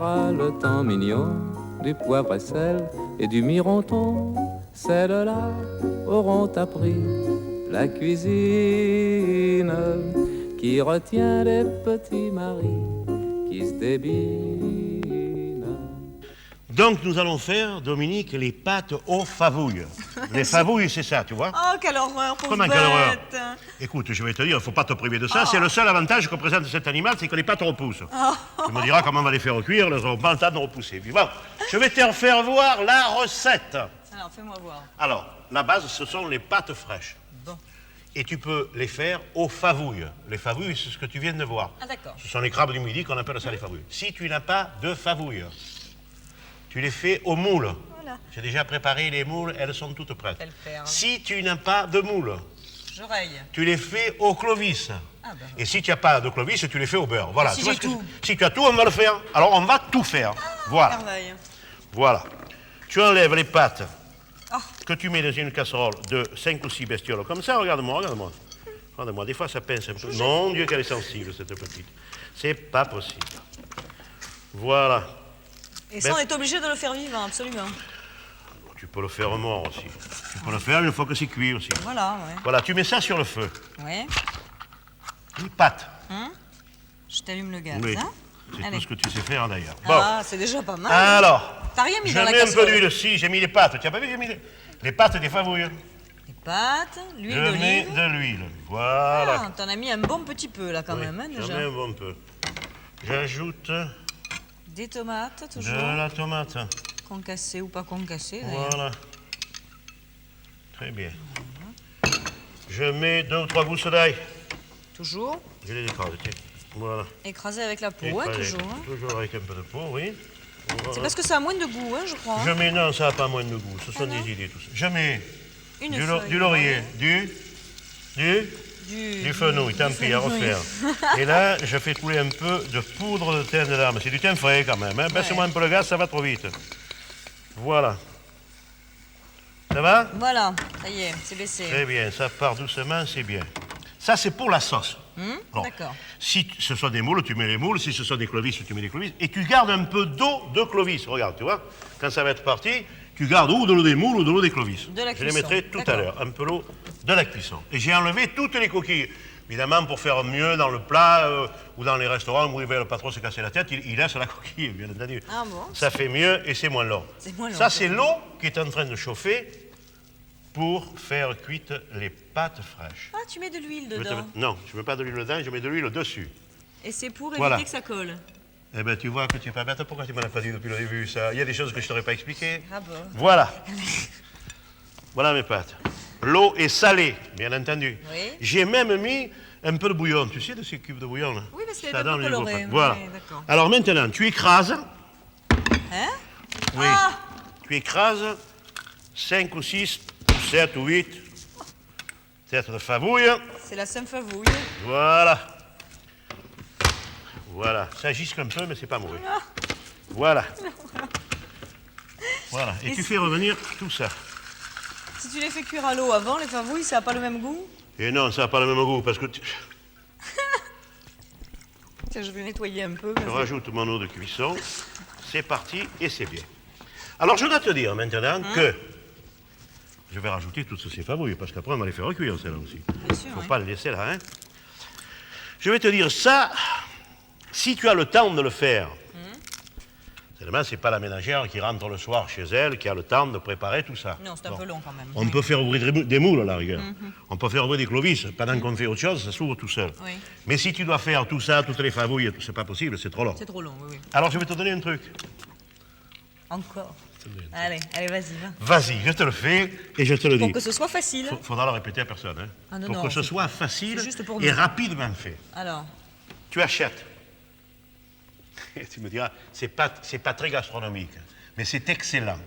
verras le temps mignon du poivre et sel et du mironton. Celles-là auront appris la cuisine qui retient les petits maris qui se débinent. Donc nous allons faire, Dominique, les pâtes aux favouilles. Les favouilles, c'est ça, tu vois? Oh, quelle horreur, pauvre Comment, quelle horreur? bête. Écoute, je vais te dire, il ne faut pas te priver de ça. C'est le seul avantage que présente cet animal, c'est que les pâtes repoussent. Tu me diras comment on va les faire cuire, elles n'auront pas le temps de repousser. Puis bon, je vais te faire voir la recette. Alors, fais-moi voir. Alors, la base, ce sont les pâtes fraîches. Bon. Et tu peux les faire aux favouilles. Les favouilles, c'est ce que tu viens de voir. Ah, d'accord. Ce sont les crabes du midi qu'on appelle ça les favouilles. Si tu n'as pas de favouilles, tu les fais au moule. Voilà. J'ai déjà préparé les moules, elles sont toutes prêtes. Quelle perle. Si tu n'as pas de moules, Je raye. tu les fais au clovis. Ah, ben. Et si tu n'as pas de clovis, tu les fais au beurre. Voilà. Si Tu vois j'ai ce que tout. si tu as tout, on va le faire. Alors on va tout faire. Voilà. Merveille. Voilà. Tu enlèves les pâtes Oh. que tu mets dans une casserole de 5 ou 6 bestioles comme ça. Regarde-moi, regarde-moi. Regarde-moi, des fois ça pince un peu. Mon Dieu, qu'elle est sensible, cette petite. C'est pas possible. Voilà. Et ça, on est obligé de le faire vivant, absolument. Tu peux le faire mort aussi. Tu peux le faire une fois que c'est cuit aussi. Voilà, ouais. Voilà, tu mets ça sur le feu. Ouais. Les pâtes. Je t'allume le gaz, Oui. hein? C'est Allez. tout ce que tu sais faire d'ailleurs. Ah, c'est déjà pas mal. Alors, T'as rien mis je dans la mets un peu casserole. d'huile. Si, j'ai mis les pâtes. Tu n'as pas vu, j'ai mis les pâtes des favouilles. Les pâtes, l'huile Je mets d'olive. de l'huile. Voilà. Ah, t'en as mis un bon petit peu, là, quand Oui, même, hein, j'en déjà. mets un bon peu. J'ajoute Des tomates, de toujours. la tomate. Concassées ou pas concassées, d'ailleurs. Voilà. Très bien. Je mets 2 ou 3 gousses d'ail. Toujours. Je les écrase, tiens. Voilà. Écrasé avec la peau, hein, Écrasé. toujours. Hein. Toujours avec un peu de peau, oui. C'est parce que ça a moins de goût, hein, je crois. Je mets, non, ça n'a pas moins de goût. Ce sont non des idées, tout ça. Je mets Une du feuille laurier, du fenouil, tant pis, à refaire. Et là, je fais couler un peu de poudre de thym de lame. C'est du thym frais quand même. Hein. Baisse-moi un peu le gaz, ça va trop vite. Voilà. Ça va? Voilà, ça y est, c'est baissé. Très bien, ça part doucement, c'est bien. Ça, c'est pour la sauce. Bon. D'accord. Si ce sont des moules, tu mets les moules. Si ce sont des clovis, tu mets des clovis. Et tu gardes un peu d'eau de clovis. Regarde, tu vois, quand ça va être parti, tu gardes ou de l'eau des moules ou de l'eau des clovis. De la Je les cuisson. mettrai tout à D'accord. l'heure, un peu l'eau de la cuisson. Et j'ai enlevé toutes les coquilles. Évidemment, pour faire mieux dans le plat ou dans les restaurants où ils veulent pas trop se casser la tête, il laisse la coquille, bien entendu. Ah bon? Ça fait mieux et c'est moins long. C'est moins long, Ça, c'est c'est l'eau qui est en train de chauffer pour faire cuite les pâtes fraîches. Ah, tu mets de l'huile Je vais te dedans. mettre- Non, je ne mets pas de l'huile dedans, je mets de l'huile dessus. Et c'est pour Voilà. éviter que ça colle. Eh bien, tu vois que tu es pas bête. Pourquoi tu ne me l'as pas dit depuis le début, ça? Il y a des choses que je ne t'aurais pas expliquées. Ah bon? Voilà. Voilà mes pâtes. L'eau est salée, bien entendu. Oui. J'ai même mis un peu de bouillon. Tu sais, de ces cubes de bouillon, là? Oui, parce qu'elle est Ça un peu donne du goût. colorée. Voilà. Oui, d'accord. Alors maintenant, tu écrases. Hein? Oui. Ah! Tu écrases 5 ou 6, ou 7 ou 8 têtes de favouille. C'est la Sainte-Favouille. Voilà. Voilà. Ça gisque un peu, mais c'est pas mauvais. Voilà. Voilà. Et Et tu si- fais revenir tout ça. Si tu les fais cuire à l'eau avant, les favouilles, ça n'a pas le même goût? Et non, ça n'a pas le même goût, parce que Tiens, je vais nettoyer un peu. je rajoute mon eau de cuisson. C'est parti et c'est bien. Alors, je dois te dire maintenant que je vais rajouter toutes ces favouilles, parce qu'après, on va les faire recuire, celles-là aussi. Bien sûr, Il ne faut oui. pas les laisser là, hein. Je vais te dire ça, si tu as le temps de le faire. Seulement, ce n'est pas la ménagère qui rentre le soir chez elle, qui a le temps de préparer tout ça. Non, c'est un Bon. peu long quand même. On peut faire ouvrir des moules à la rigueur. On peut faire ouvrir des clovis. Pendant qu'on fait autre chose, ça s'ouvre tout seul. Oui. Mais si tu dois faire tout ça, toutes les favouilles, c'est pas possible, c'est trop long. C'est trop long, oui, oui. Alors je vais te donner un truc. Encore. Allez, allez, vas-y, va. Vas-y, je te le fais et je te le Pour dis. que ce soit facile. Faudra le répéter à personne. Hein. Ah non, pour non, que ce c'est- soit facile c'est juste pour et nous. rapidement fait. Alors, Tu achètes. Et tu me diras, c'est pas très gastronomique, mais c'est excellent.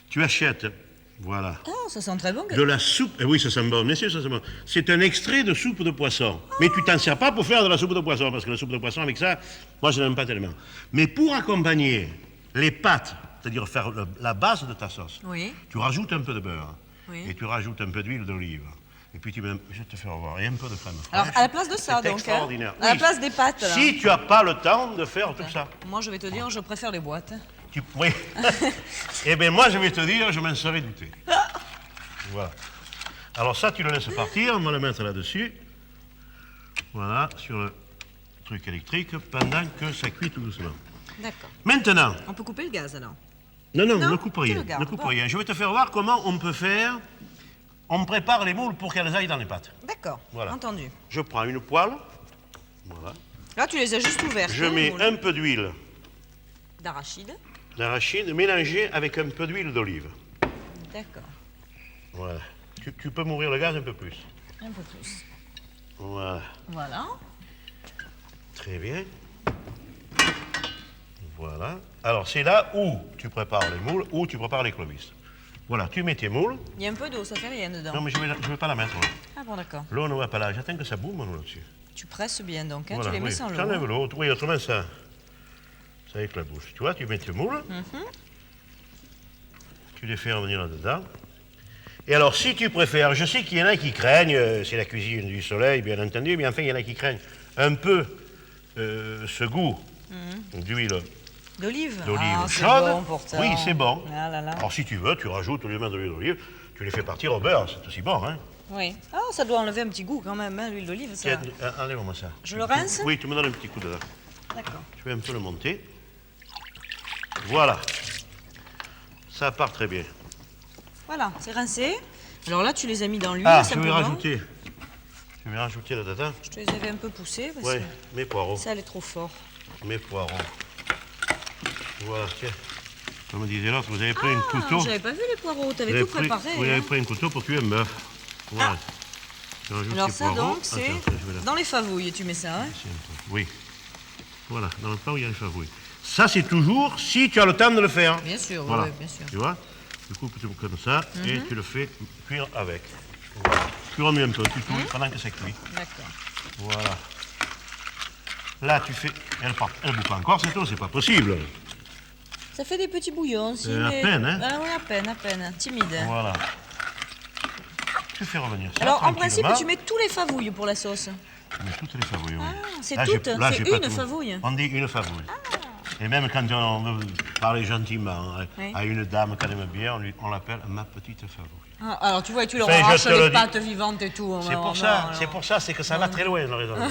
Tu achètes, voilà. oh, ça sent très bon. De la soupe, eh oui, ça sent bon, bien sûr, ça sent bon. C'est un extrait de soupe de poisson. Mais tu t'en sers pas pour faire de la soupe de poisson, parce que la soupe de poisson, avec ça, moi, je n'aime pas tellement. Mais pour accompagner les pâtes, c'est-à-dire faire la base de ta sauce, Oui. tu rajoutes un peu de beurre Oui. et tu rajoutes un peu d'huile d'olive. Et puis je vais te faire voir. Et un peu de crème fraîche. Alors, à la place de ça, C'est donc. extraordinaire. À la Oui. place des pâtes, là. Si tu n'as pas le temps de faire tout ça. Moi, je vais te dire, je préfère les boîtes. Oui. Eh bien, moi, je vais te dire, je m'en serais douté. Voilà. Alors ça, tu le laisses partir, on va le mettre là-dessus. Voilà, sur le truc électrique, pendant que ça cuit tout doucement. D'accord. Maintenant, On peut couper le gaz, alors. non, Non, ne coupe tu rien, le gardes, ne coupe bon. rien. Je vais te faire voir comment on peut faire. On prépare les moules pour qu'elles aillent dans les pâtes. D'accord, Voilà. entendu. Je prends une poêle, voilà. Là, tu les as juste ouvertes. Je hein, mets les moules. un peu d'huile D'arachide. d'arachide mélangée avec un peu d'huile d'olive. D'accord. Voilà. Tu peux m'ouvrir le gaz un peu plus. Un peu plus. Voilà. Voilà. Très bien. Voilà. Alors, c'est là où tu prépares les moules, où tu prépares les clovisses. Voilà, tu mets tes moules. Il y a un peu d'eau, ça fait rien dedans. Non, mais je vais pas la mettre. Là. Ah bon, d'accord. L'eau ne va pas là. J'attends que ça boume, l'eau là-dessus. Tu presses bien, donc. Hein, Voilà, tu les mets oui. sans l'eau. T'enlèves hein. l'eau. Oui, autrement, ça éclabousse. Tu vois, tu mets tes moules. Tu les fais revenir là-dedans. Et alors, si tu préfères, je sais qu'il y en a qui craignent, c'est la cuisine du soleil, bien entendu, mais enfin, il y en a qui craignent un peu ce goût d'huile D'olive. d'olive Ah, c'est chaude. bon, pourtant. Oui, c'est bon. Ah là là. Alors, si tu veux, tu rajoutes au lieu de l'huile d'olive, tu les fais partir au beurre, c'est aussi bon, hein. Oui. Ah, ça doit enlever un petit goût quand même, hein, l'huile d'olive. Ça... Tiens, enlève-moi ça. Je le rince? Oui, tu me donnes un petit coup dedans. D'accord. Je vais un peu le monter. Voilà. Ça part très bien. Voilà, c'est rincé. Alors là, tu les as mis dans l'huile, Ah, je vais simplement. rajouter. Je vais rajouter là-dedans. Je te les avais un peu poussés parce Oui, mes poireaux. que ça allait trop fort. Mes poireaux. Voilà, tiens. Comme disait l'autre, vous avez pris un Ah, couteau. j'avais pas vu les poireaux, Vous t'avais avez tout préparé. Vous avez hein. pris un couteau pour tuer un bœuf. Voilà. Je rajoute Alors ces ça poireaux. donc, c'est Attends, je vais la- dans les favouilles, tu mets ça, hein. c'est un peu- Oui. Voilà, dans le plat où il y a les favouilles. Ça, c'est toujours si tu as le temps de le faire. Bien sûr, oui, Voilà. oui, bien sûr. Tu vois, tu coupes tout comme ça et tu le fais cuire avec. Voilà. Tu remues un peu, tu touilles pendant que ça cuit. D'accord. Voilà. Là, tu fais. Elle bout pas encore cette eau, c'est pas possible. Ça fait des petits bouillons aussi. À peine, hein. Ah oui, à peine. Timide. Voilà. Tu fais revenir ça. Alors, en principe, tranquillement. tu mets tous les favouilles pour la sauce. Mais toutes les favouilles, oui. c'est Là, toutes, là, c'est j'ai pas une tout. favouille. On dit une favouille. Et même quand on veut parler gentiment Oui. à une dame qu'on aime bien, on l'appelle ma petite favouille. Ah, alors, tu vois, et tu leur Enfin, je arraches te le les dis. pâtes vivantes et tout. C'est pour ça, c'est que ça va très loin, le raisonnement.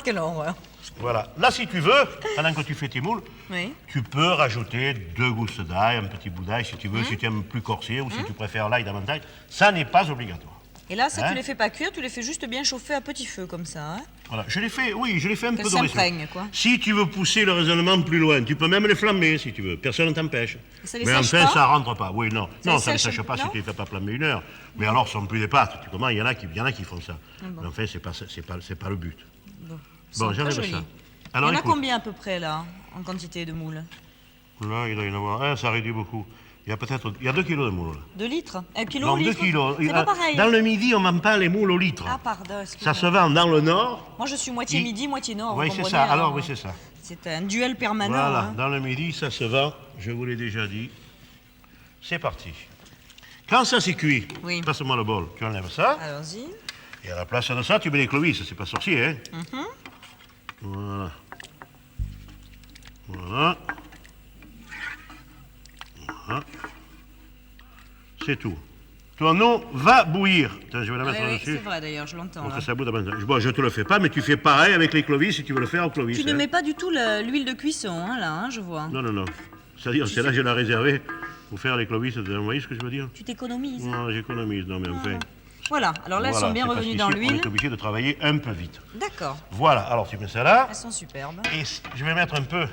Quelle horreur. Voilà. Là, si tu veux, pendant que tu fais tes moules, Oui. tu peux rajouter 2 gousses d'ail, un petit bout d'ail si tu veux, si tu aimes plus corsé ou si tu préfères l'ail davantage. Ça n'est pas obligatoire. Et là, ça, Hein? tu les fais pas cuire, tu les fais juste bien chauffer à petit feu, comme ça. Hein. Voilà. Je l'ai fait, oui, je l'ai fait un Qu'elles peu doré. s'imprègnent, quoi. Si tu veux pousser le raisonnement plus loin, tu peux même les flamber si tu veux. Personne ne t'empêche. Et ça les Mais sèche enfin, pas ça rentre pas. Oui, non. Ça Non, les ça ne sèche, sèche pas si non tu ne les fais pas flamber 1 heure. Mais alors, ce sont plus des pâtes. Tu comprends? Il y en a qui font ça. bon. Mais enfin, c'est pas le but. Bon, Bon, c'est j'enlève très joli. ça. Il y Alors, en a écoute. combien à peu près, là, en quantité de moules? Là, il doit y en avoir un, ça réduit beaucoup. Il y a 2 kilos de moules. là. 2 litres? 1 kilo Non, au 2 litre? kilos. C'est pas pareil. Dans le midi, on ne vend pas les moules au litre. Ah, pardon, Ça excuse-moi. se vend dans le nord. Moi, je suis moitié midi, moitié nord. Oui, vous c'est comprenez, ça. Alors, oui, c'est ça. C'est un duel permanent. Voilà, hein. dans le midi, ça se vend, je vous l'ai déjà dit. C'est parti. Quand ça c'est cuit, Oui. passe-moi le bol, tu enlèves ça, Allons-y. et à la place de ça, tu mets les clovisses, c'est pas sorcier, hein. Voilà. Voilà. Voilà. C'est tout. Ton eau va bouillir. Tiens, je vais la Oui, mettre oui, là-dessus. c'est vrai d'ailleurs, je l'entends. Pour là. que ça bout davantage. Bon, je te le fais pas, mais tu fais pareil avec les clovisses si tu veux le faire au clovis. Tu ne hein. mets pas du tout l'huile de cuisson, hein, là, hein, je vois. Non, non, non. C'est-à-dire, c'est là que je l'ai réservé pour faire les clovisses. Vous voyez ce que je veux dire? Tu t'économises. Non, j'économise, non, mais enfin. Voilà, alors là, elles Voilà, sont bien c'est parce revenues qu'ici, dans On l'huile. est obligé de travailler un peu vite. D'accord, Voilà, alors tu mets ça là. elles sont superbes. Et je vais mettre un peu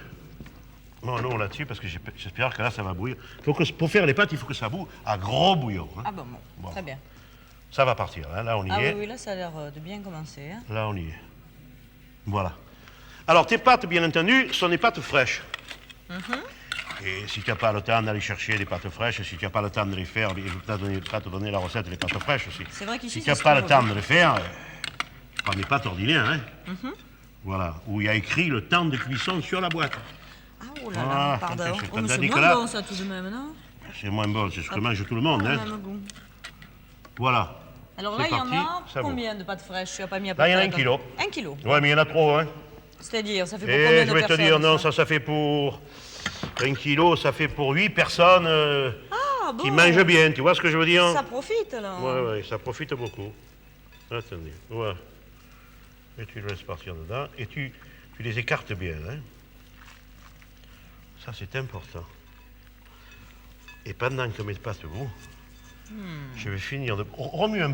mon eau là-dessus parce que j'espère que là, ça va bouillir. Pour faire les pâtes, il faut que ça boue à gros bouillon. hein. Ah bon, Bon. très bien. Ça va partir, hein. Là, on y Ah oui, est. oui, là, ça a l'air de bien commencer. Hein. Là, on y est. Voilà. Alors, tes pâtes, bien entendu, sont des pâtes fraîches. Et si tu n'as pas le temps d'aller chercher des pâtes fraîches, si tu n'as pas le temps de les faire, je ne vais pas te donner la recette des pâtes fraîches aussi. C'est vrai qu'ici, Si tu n'as c'est pas ce le qu'on temps veut. de les faire, prends des pâtes ordinaires, hein. Voilà, où il y a écrit le temps de cuisson sur la boîte. Ah, oh là là, Ah, pardon. quand Oh, mais t'as c'est dit que moins là- bon, ça, tout de même, non? C'est moins bon, c'est ce que mange tout le monde, Ah, hein. même goût. Voilà. Alors là, C'est il y en parti, a ça vaut. combien de pâtes fraîches? Tu n'as pas mis à peu Là, il y en a près 1 kilo. 1 kilo. Ouais, mais il y en a trop, hein. C'est-à-dire, ça fait pour Et combien je de vais te personnes? dire, non, ça fait pour 1 kilo, ça fait pour 8 personnes Ah bon. qui mangent bien, tu vois ce que je veux dire? Ça profite là. Ouais, ça profite beaucoup. Attendez, voilà. Et tu le laisses partir dedans, et tu les écartes bien, hein. Ça, c'est important. Et pendant que mes pâtes bout, je vais finir de... Remue un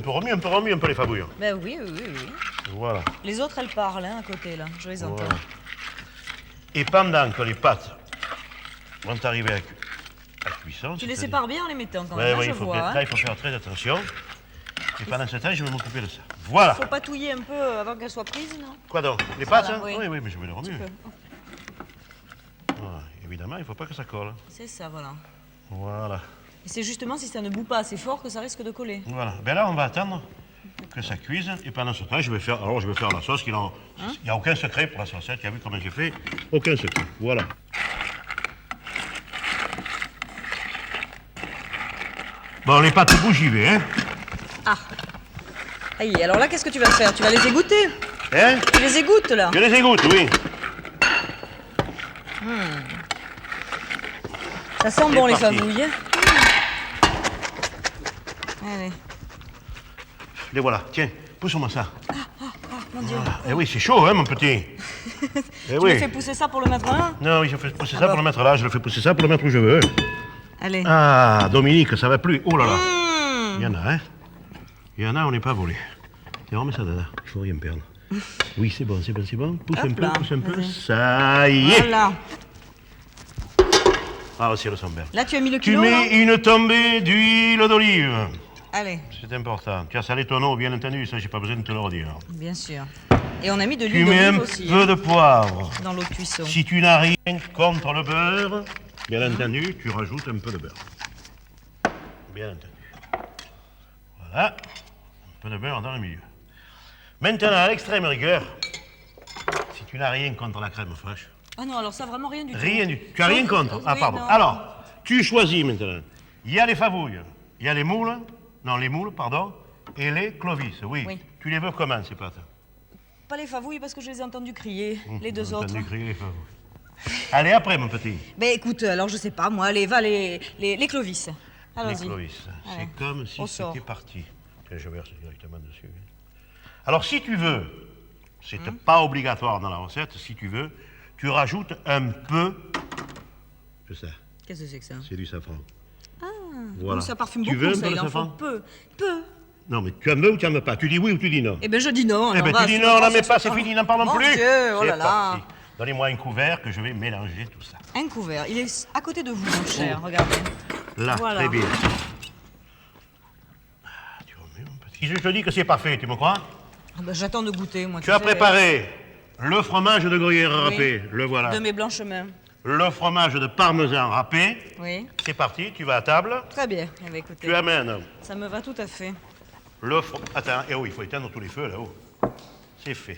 peu les fabouilles. Ben oui, oui, oui, oui. Voilà. Les autres, elles parlent hein, à côté là. Je les entends. Voilà. Et pendant que les pâtes vont arriver à cuisson... Tu les c'est-à-dire- sépares bien en les mettant quand Ouais, même, hein, ouais, je il faut vois. là, Hein. il faut faire très attention. Et pendant ce temps, je vais m'occuper de ça. Voilà. Faut patouiller un peu avant qu'elles soient prises, non? Quoi donc? Les pâtes, Voilà, hein? oui. Oui, mais je vais les remuer. Tu peux. Voilà. Évidemment, il ne faut pas que ça colle. C'est ça, voilà. Voilà. Et c'est justement si ça ne bout pas assez fort que ça risque de coller. Voilà. Ben là, on va attendre que ça cuise. Et pendant ce temps, je vais faire la sauce. Il n'y a aucun secret pour la sauce. Hein. Tu as vu comment j'ai fait? Aucun secret. Voilà. Bon, les pâtes bougent, j'y vais, hein? Ah. Aïe, alors là, qu'est-ce que tu vas faire? Tu vas les égoutter? Hein? Tu les égouttes là? Je les égoutte, oui. Ça sent bon les parti. favouilles. Hein. Allez. Les voilà. Tiens, pousse-moi ça. Mon Dieu. Eh oui, c'est chaud, hein, mon petit? Eh Tu oui. me fais pousser ça pour le mettre là? Non, oui, je fais pousser ça bon. pour le mettre là. Je le fais pousser ça pour le mettre où je veux. Allez. Ah, Dominique, ça va plus. Oh là là. Mmh. Il y en a, hein? Il y en a, on n'est pas volé. Tiens, remets ça là. Il faut rien perdre. Oui, c'est bon, c'est bon, c'est bon. Pousse Hop un peu, là, pousse un peu. vas-y. Ça y est. Voilà. Ah, aussi, le sont bien. Là, tu as mis le Tu kilo là? mets une tombée d'huile d'olive. Allez, C'est important. Tu as salé ton eau, bien entendu, ça, j'ai pas besoin de te le redire. bien sûr. Et on a mis de Tu l'huile mets un d'olive aussi peu hein, de poivre. dans l'eau de cuisson. Si tu n'as rien contre le beurre, bien entendu, tu rajoutes un peu de beurre. Bien entendu. Voilà. Un peu de beurre dans le milieu. Maintenant, à l'extrême rigueur, si tu n'as rien contre la crème fraîche, Ah non, alors ça, vraiment rien du tout. rien du tout. Tu n'as rien contre? Ah, Oui, pardon. non. Alors, tu choisis maintenant. Il y a les favouilles, il y a les moules, pardon, et les clovis, oui. Oui. Tu les veux comment, ces pâtes? Pas les favouilles parce que je les ai entendus crier, les deux J'ai autres. entendu crier les favouilles. Allez, après, mon petit. Ben écoute, alors je sais pas, moi, allez, va les clovis. Les Allons-y. clovis. Allez. C'est comme si Au sort. c'était parti. Tiens, je verse directement dessus. Alors, si tu veux, c'est pas obligatoire dans la recette, si tu veux, tu rajoutes un peu de ça. Qu'est-ce que c'est que ça? C'est du safran. Ah, Voilà. ça parfume Tu beaucoup, veux un ça, peu de il en faut safran? peu. Peu. Non, mais tu en veux ou tu en veux pas? Tu dis oui ou tu dis non? Eh ben je dis non. Eh alors ben, va, tu dis c'est non, pas là, mais ce pas, que c'est ça- fini, n'en parlons Mon plus. Dieu, oh C'est là là. parti. Donnez-moi un couvert que je vais mélanger tout ça. Un couvert. Il est à côté de vous, mon cher. Regardez. Là, Voilà. très bien. Ah, tu remets, mon petit. Si je te dis que c'est parfait, tu me crois? Ah ben, j'attends de goûter, moi. Tu as sais. préparé le fromage de gruyère Oui. râpé, le voilà. De mes blanches mains. Le fromage de parmesan râpé. Oui. C'est parti, tu vas à table. Très bien. Eh ben, écoutez, Tu amènes ça me va tout à fait. le fromage. Attends, eh oui, il faut éteindre tous les feux là-haut. C'est fait.